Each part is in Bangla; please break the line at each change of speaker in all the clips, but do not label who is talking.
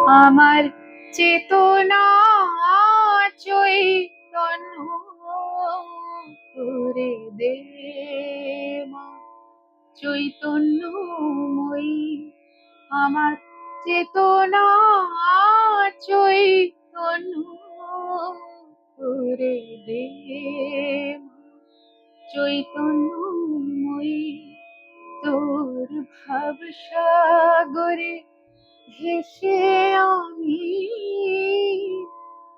আমার চেতনা চৈতন্য করে দে মা, চৈতন্যময়ী। আমার চেতনা চৈতন্য করে দে মা, চৈতন্যময়ী। তোর ভাব সাগরে ভেসে আমি,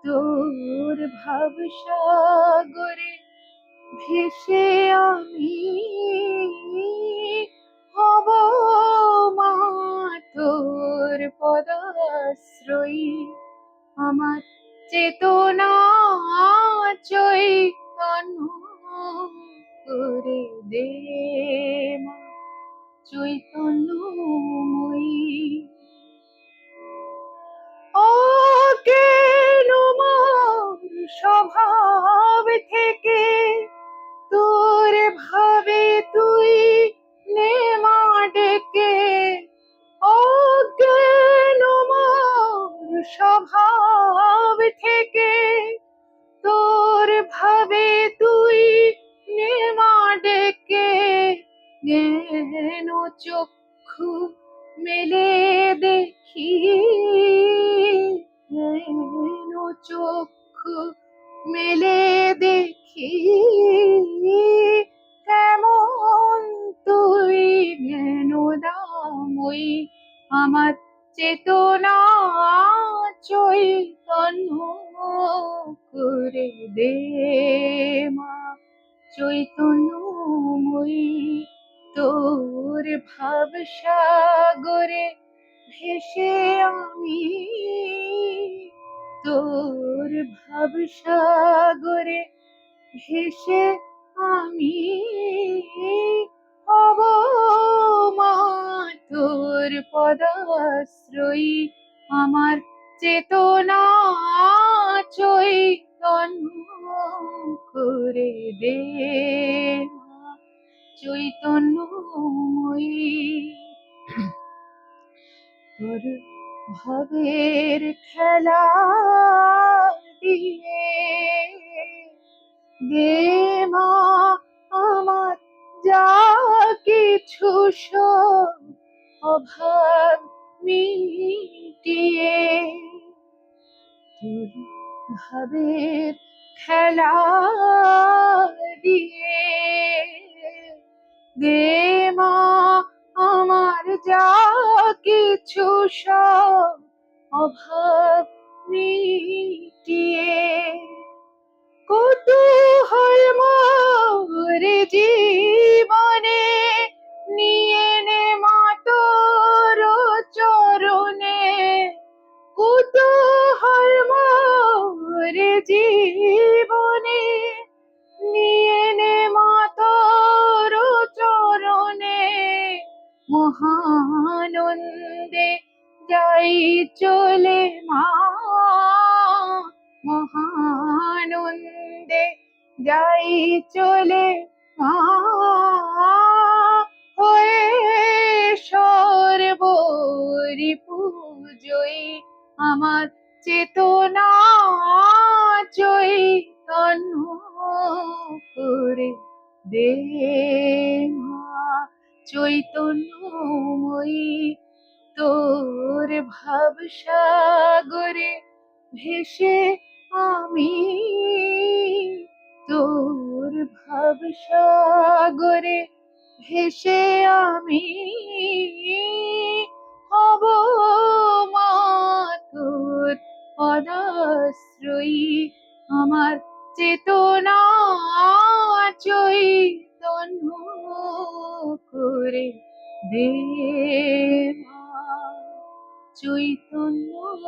তোর ভাব সাগরে ভেসে আমি হব মা তোর পদাশ্রয়ী। আমার চেতনা চৈতন্য করে দে মা, চৈতন্যময়ী। অজ্ঞান মোর স্বভাব থেকে তোর ভাবে তুই নে মা ডেকে। অজ্ঞান মোর স্বভাব থেকে তোর ভাবে তুই নে মা ডেকে। জ্ঞান চক্ষু মেলে দেখি, জ্ঞান চক্ষু মেলে দেখি কেমন তুই জ্ঞানদাময়ী। আমার চেতনা চৈতন্য করে দে মা, চৈতন্যময়ী। তোর ভাব সাগরে ভেসে আমি, তোর ভাব সাগরে ভেসে আমি হব মা তোর পদাশ্রয়ী। আমার চেতনা চৈতন্য করে দে মা, চৈতন্যময়ী। তোর ভাবের খেলা দিয়ে দে মা আমার যা কিছু সব অভাব মিটিয়ে। তোর ভাবের খেলা দিয়ে দে মা আমার যা কিছু সব অভাব মিটিয়ে। কৌতূহল মোর জীবনে নিয়ে নে মা তোর চরণে। কৌতূহল মোর জীবনে নিয়ে নে মা তোর চরণে। মহানন্দে যাই চলে মা, মহানন্দে যাই চলে মা হয়ে সর্বরি পূজয়ী। আমার চেতনা চৈতন্য করে দে মা, চৈতন্যময়ী। তোর ভাব সাগরে ভেসে আমি, তোর ভাব সাগরে ভেসে আমি হব মা তোর পদাশ্রয়ী। আমার চেতনা চৈতন্য করে দে মা, চৈতন্যময়ী।